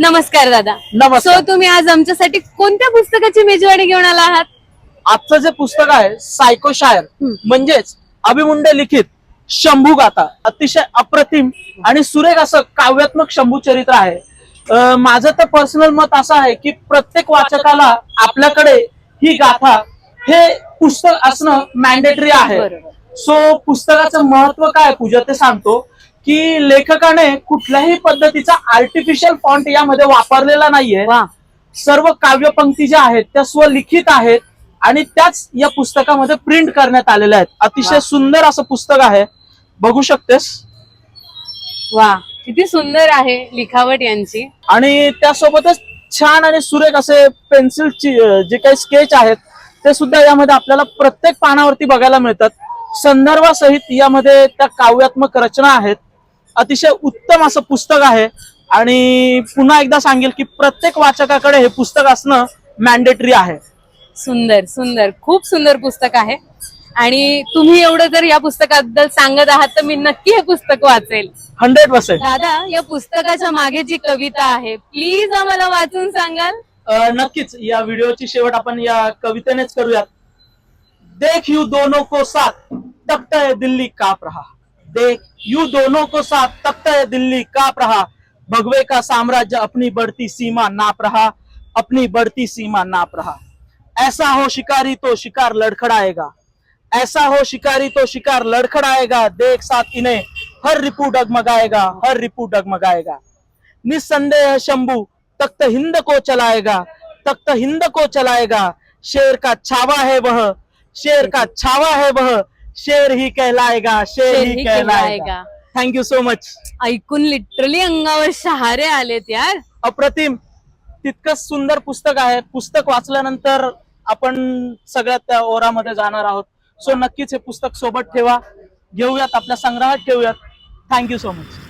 नमस्कार दादा. नमस्कार. सो तुम्ही आज आमच्यासाठी कोणत्या पुस्तकाची मेजवानी घेऊन आला आहात? आजचं जे पुस्तक आहे सायको शायर म्हणजेच अभिमुंडे लिखित शंभू गाथा, अतिशय अप्रतिम आणि सुरेख असं काव्यात्मक शंभू चरित्र आहे. माझं तर पर्सनल मत असं आहे की प्रत्येक वाचकाला आपल्याकडे ही गाथा हे पुस्तक असणं मॅन्डेटरी आहे. सो पुस्तकाचं महत्व काय पूजा ते सांगतो की लेखकाने कुठल्याही पद्धतीचा आर्टिफिशियल फॉन्ट यामध्ये वापरलेला नाहीये. सर्व काव्यपंक्ती ज्या आहेत त्या स्वलिखित आहेत आणि त्याच या पुस्तकामध्ये प्रिंट करण्यात आलेल्या आहेत. अतिशय सुंदर असं पुस्तक आहे, बघू शकतेस. वा, किती सुंदर आहे लिखावट यांची. आणि त्यासोबतच छान आणि सुरेख असे पेन्सिलची जे काही स्केच आहेत ते सुद्धा यामध्ये आपल्याला प्रत्येक पानावरती बघायला मिळतात. संदर्भासहित यामध्ये त्या काव्यात्मक रचना आहेत. अतिशय उत्तम असं पुस्तक आहे आणि पुन्हा एकदा सांगेल की प्रत्येक वाचकाकडे हे पुस्तक असणं मॅन्डेटरी आहे. सुंदर सुंदर, खूप सुंदर पुस्तक आहे. आणि तुम्ही एवढं जर या पुस्तकाबद्दल सांगत आहात तर मी नक्की हे पुस्तक वाचेल. 100%. दादा, या पुस्तकाच्या मागे जी कविता आहे प्लीज आम्हाला वाचून सांगाल? नक्कीच. या व्हिडिओची शेवट आपण या कवितेनेच करूयात. देख यू दोनों को साथ तख्ता है दिल्ली काप रहा, देख यू दोनों को साथ तख्ता है दिल्ली काप रहा, भगवे का साम्राज्य अपनी बढ़ती सीमा नाप रहा, अपनी बढ़ती सीमा नाप रहा. ऐसा हो शिकारी तो शिकार लड़खड़ाएगा, ऐसा हो शिकारी तो शिकार लड़खड़ाएगा, देख साथ इन्हें हर रिपू डगमगाएगा, हर रिपू डगमगाएगा. निस्संदेह शंभू तख्त हिंद को चलाएगा, तख्त हिंद को चलाएगा, शेर का छावा है वह, शेर का छावा है वह, शेर ही कहलाएगा, शेर ही कहलाएगा. Thank you so much. ऐकून लिटरली अंगावर शहारे आलेत यार. अप्रतिम. तितकंच सुंदर पुस्तक आहे. पुस्तक वाचल्यानंतर आपण सगळ्यात त्या ओरामध्ये जाणार आहोत. सो नक्कीच हे पुस्तक सोबत ठेवा, घेऊयात, आपल्या संग्रहात ठेवूयात. Thank you so much.